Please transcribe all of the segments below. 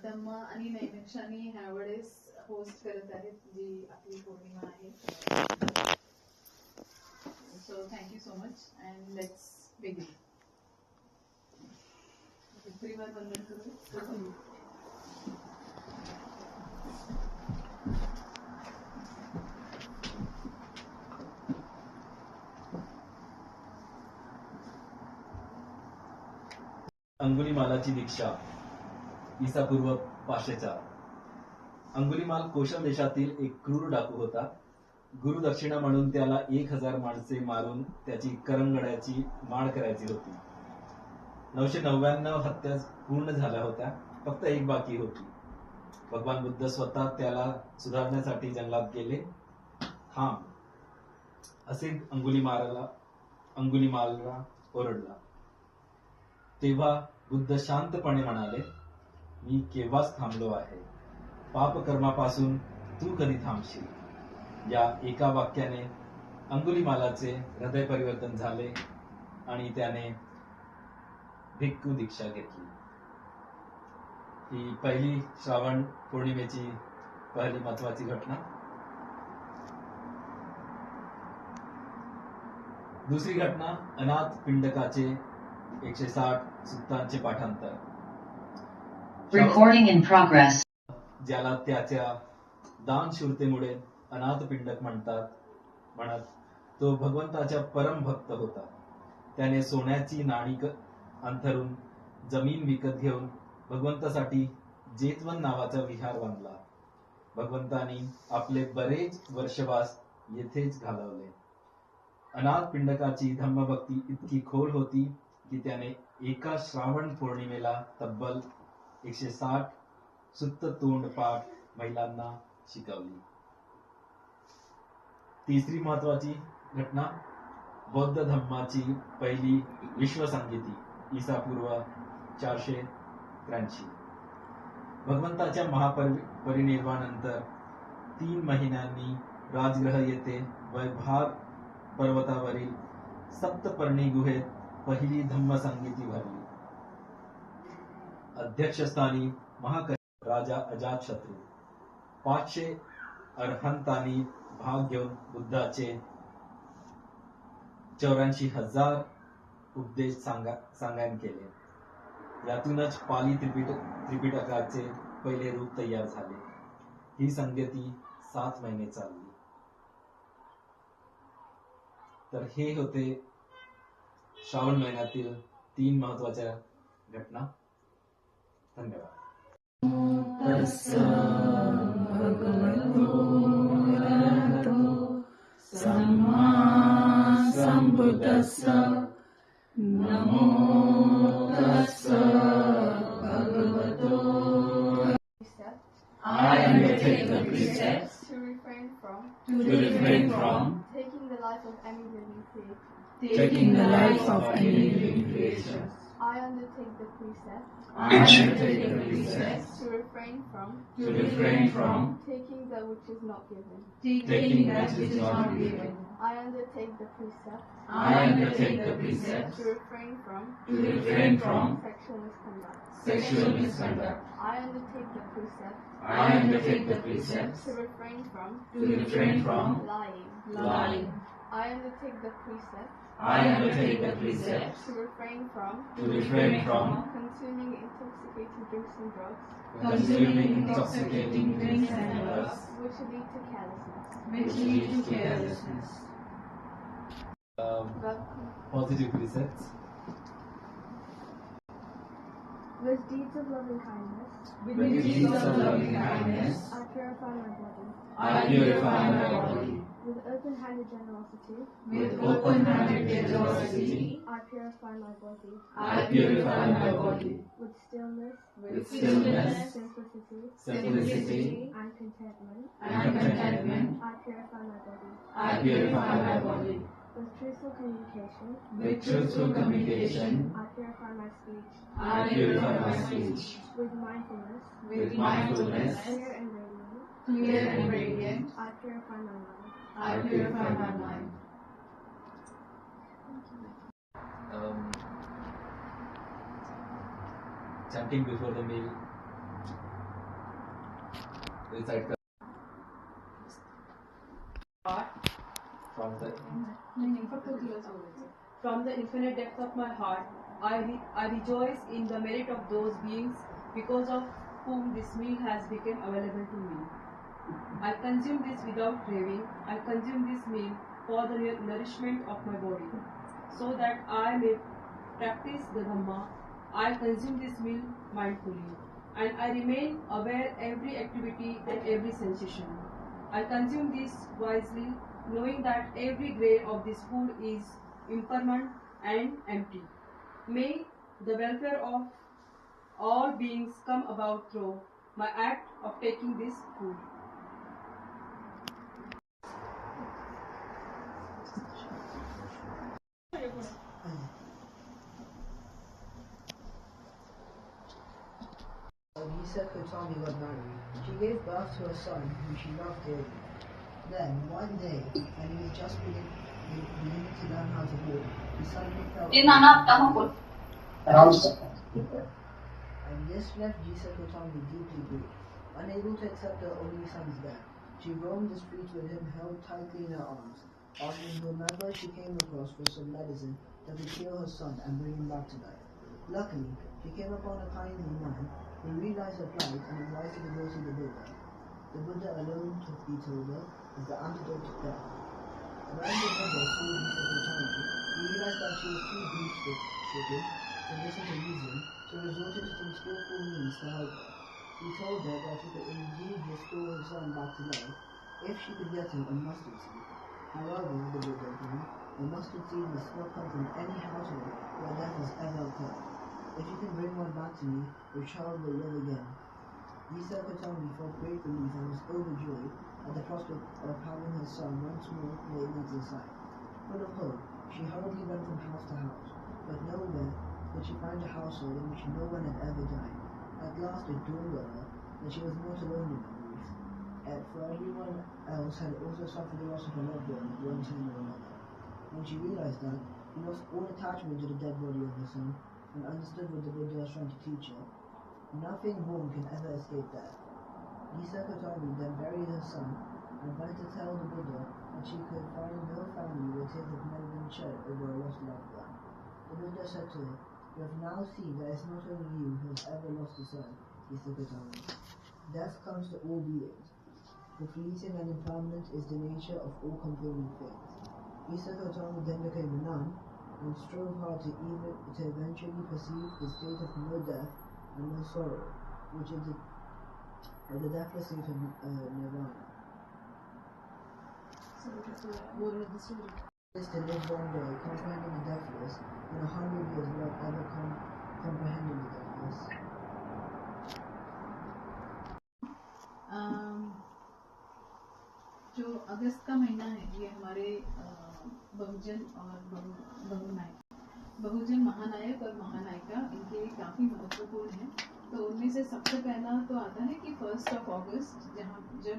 धम्म आणि नैमिषानी ह्यावेळेस होस्ट करत आहेत जी आपली पौर्णिमा आहे. So thank you so much and let's begin. परिवार वंदन करू. अंगुलीमालाची दीक्षा. ईसापूर्व 504. अंगुलीमाल कोशल देशातील एक क्रूर डाकू होता. गुरुदक्षिणा म्हणून त्याला 1000 माणसे मारून त्याची करंगड्याची माळ करायची होती. 999 हत्या पूर्ण झाल्या होत्या. फक्त एक बाकी होती. भगवान बुद्ध स्वतः त्याला सुधारण्यासाठी जंगलात गेले. थांब असे अंगुलीमालला ओरडला. तेव्हा बुद्ध शांतपणे म्हणाले, मी केव्हाच थांबलो आहे. पापकर्मापासून तू कधी थांबशील. या एका वाक्याने अंगुलीमालाचे हृदय परिवर्तन झाले आणि त्याने भिक्खू दीक्षा घेतली. ही पहिली श्रावण पौर्णिमेची पहिली महत्वाची घटना. दुसरी घटना अनाथ पिंडकाचे 160 सुत्तांचे पाठांतर. Recording in progress. ज्याला त्याच्या दानशूरतेमुळे अनाथ पिंडक म्हणत तो भगवंताच्या परम भक्त होता. त्याने सोन्याची नाणी अंथरून जमीन विकत घेऊन भगवंतासाठी जेतवन नावाचा विहार बांधला. भगवंतानी आपले बरेच वर्षवास येथेच घालवले. अनाथ पिंडकाची धम्मभक्ती इतकी खोल होती की त्याने एका श्रावण पौर्णिमेला तब्बल 160 सुत्त तोंड पाठ महिलांना शिकवली. तिसरी महत्वाची घटना बौद्ध धम्माची पहिली विश्वसंगीती. ईसापूर्व 483. भगवंताच्या महापरिनिर्वाणानंतर 3 महिन्यांनी राजगृह येथे वैभाग पर्वतावरील सप्तपर्णी गुहेत पहिली धम्मसंगीती भरली. अध्यक्षस्थानी राजा अजातशत्रू. 500 अरहंतांनी भाग घेऊन बुद्धाचे 84,000 उपदेश सांगायन केले. यातूनच पाली त्रिपिटकाचे पहिले रूप तयार झाले. ही संगती 7 महिने चालली. तर हे होते श्रावण महिन्यातील 3 महत्वाच्या घटना. धन्यवाद. नमो तस्सा भगवतो. I undertake the precepts To refrain from taking the life of any living creature. I undertake the precepts I undertake the precepts to refrain from taking that which is not given. taking that which is not given. I undertake the precepts I undertake the precepts to refrain from sexual misconduct. I undertake the precepts I undertake the precepts to refrain from lying. I undertake the precepts I undertake the precepts to refrain from consuming intoxicating drinks and drugs which lead to carelessness. Positive precepts. With deeds of loving kindness, I purify my body. With open-handed generosity, I purify my body. With stillness, simplicity, and contentment, I purify my body. With truthful communication, I purify my speech. With mindfulness, clear and radiant, I purify my mind. Chanting before the meal recite कर from the फक्त तुलाच बोलायचं. From the infinite depth of my heart, I rejoice in the merit of those beings because of whom this meal has become available to me. I consume this without craving. I consume this meal for the nourishment of my body, so that I may practice the Dhamma. I consume this meal mindfully, and I remain aware every activity and every sensation. I consume this wisely, knowing that every grain of this food is impermanent and empty. May the welfare of all beings come about through my act of taking this food. Lisa Kotami got married. She gave birth to a son whom she loved dearly. Then, one day, when he was just beginning to learn how to walk, he suddenly felt Din anak tama po. and this left Lisa Kotami deeply grieved. Unable to accept her only son's death, she roamed the streets with him held tightly in her arms, asking whomever she came across for some medicine that would cure her son and bring him back to life. Luckily, she came upon a kindly man who realized her plight and advised her to go see the Buddha. The Buddha alone, he told her, is the antidote to death. When the Buddha saw Lisa Kotami, he realized that she was too grief-stricken to listen to reason, so resorted to some skillful means to help her. He told her that he could indeed restore her son back to life if she could get him a mustard seed. However, the Buddha agreed, a mustard seed must not come from any household where death has ever occurred. If you can bring one back to me, your child will live again. Lisa Kotami felt great relief and was overjoyed at the prospect of having her son once more laid into the sight. Full of hope, she hurriedly went from house to house, but nowhere could she find a household in which no one had ever died. At last it dawned on her that she was not alone in her grief, for everyone else had also suffered the loss of a loved one at one time or another. When she realized that, she lost all attachment to the dead body of her son, and understood what the Buddha was trying to teach her. Nothing born can ever escape death. Lisa Kotami then buried her son and went to tell the Buddha that she could find no family where tears have never been shed over a lost loved one. The Buddha said to her, "You have now seen that it's not only you who has ever lost a son, Lisa Kotami. Death comes to all beings, for fleeting and impermanent is the nature of all complaining things." Lisa Kotami then became a nun and strove hard to eventually perceive the state of no death and no sorrow, which is the deathless state of nirvana. Moral of the story. Is to live one day comprehending the deathless, and 100 years without ever comprehending the deathless. जो अगस्त का महीना है ये हमारे बहुजन और बहुजन महानायक और महानायिका इनके लिए काफ़ी महत्वपूर्ण है। तो उनमें से सबसे पहला तो आता है कि 1 अगस्त जहाँ जब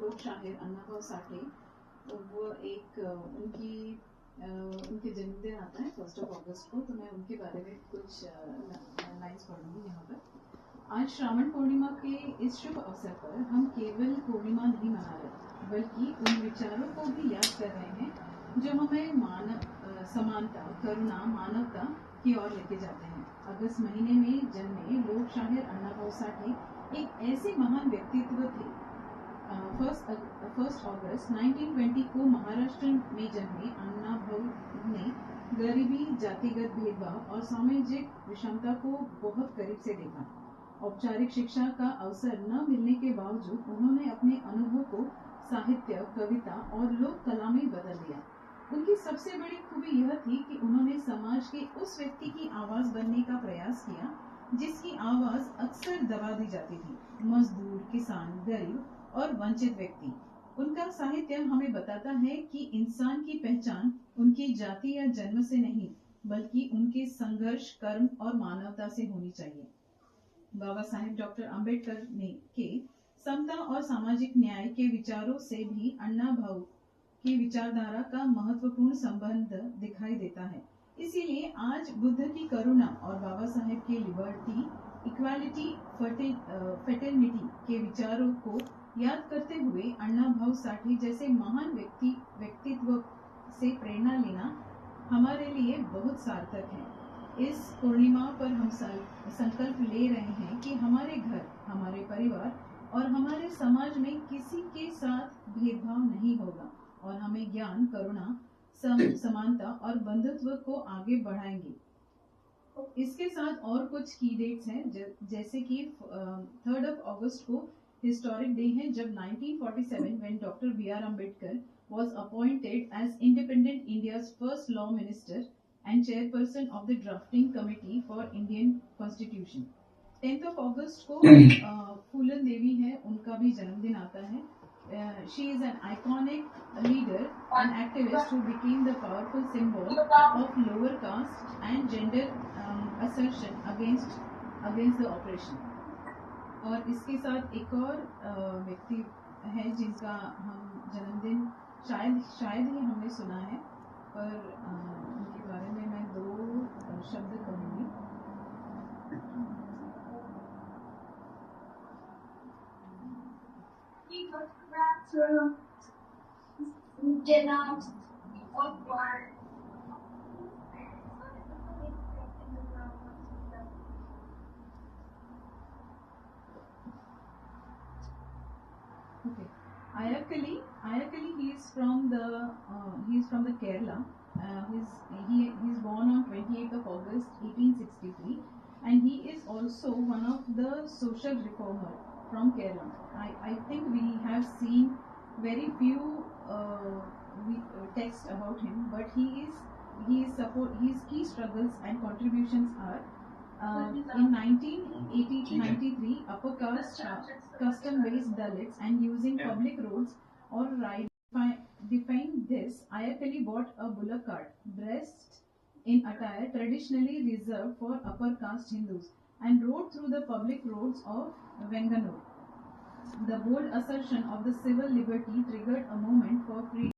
लोक शाहिर अन्नाभाऊ साठे तो वो एक उनके जन्मदिन आता है 1 अगस्त को। तो मैं उनके बारे में कुछ लाइन्स पढ़ूंगी यहाँ पर। आज श्रावण पूर्णिमा के इस शुभ अवसर पर हम केवल पूर्णिमा नहीं मना रहे बल्कि उन विचारों को भी याद कर रहे हैं जो हमें समानता, करुणा, मानवता की ओर लेके जाते हैं। अगस्त महीने में जन्मे लोक शाहिर अन्नाभाऊ साठे एक ऐसे महान व्यक्तित्व थे। 1 अगस्त 1920 को महाराष्ट्र में जन्मे अन्नाभाऊ ने गरीबी, जातिगत भेदभाव और सामाजिक विषमता को बहुत करीब से देखा। औपचारिक शिक्षा का अवसर न मिलने के बावजूद उन्होंने अपने अनुभव को साहित्य, कविता और लोक कला में बदल दिया। उनकी सबसे बड़ी खूबी यह थी कि उन्होंने समाज के उस व्यक्ति की आवाज बनने का प्रयास किया जिसकी आवाज अक्सर दबा दी जाती थी। मजदूर, किसान, गरीब और वंचित व्यक्ति। उनका साहित्य हमें बताता है कि इंसान की पहचान उनकी जाति या जन्म से नहीं बल्कि उनके संघर्ष, कर्म और मानवता से होनी चाहिए। बाबा साहेब डॉक्टर अंबेडकर के समता और सामाजिक न्याय के विचारों से भी अन्ना भाऊ की विचारधारा का महत्वपूर्ण संबंध दिखाई देता है। इसीलिए आज बुद्ध की करुणा और बाबा साहेब के लिबर्टी, इक्वालिटी फेटर्निटी के विचारों को याद करते हुए अण्णा भाऊ साठे जैसे महान व्यक्तित्व से प्रेरणा लेना हमारे लिए बहुत सार्थक है। इस पूर्णिमा पर हम संकल्प ले रहे हैं कि हमारे घर, हमारे परिवार और हमारे समाज में किसी के साथ भेदभाव नहीं होगा और हमें ज्ञान, करुणा, समानता और बंधुत्व को आगे बढ़ाएंगे। इसके साथ और कुछ की डेट्स हैं, जैसे कि 3rd of August को हिस्टोरिक डे है जब 1947 when Dr. B.R. Ambedkar was appointed as independent India's first law minister and chairperson of the drafting committee for Indian Constitution. 10th of August को फूलन देवी है, उनका भी जन्मदिन आता है। She is an iconic leader and activist who became the powerful symbol of lower caste and gender assertion against the oppression. और इसके साथ एक और व्यक्ति है जिनका हम जन्मदिन शायद ही हमने सुना है, पर उनके बारे में मैं 2 शब्द कहूँगी। Okay, Ayakali, he is from the Kerala. He's born on 28th of August 1863, and he is also one of the social reformer from Kerala. I think we have seen very few texts about him, but his key struggles and contributions are in 1993 upper caste custom-based Dalits and using public roads or rides. Define this, Ayakali bought a bullock cart dressed in attire traditionally reserved for upper caste Hindus and rode through the public roads of Venganur. The bold assertion of the civil liberty triggered a movement for freedom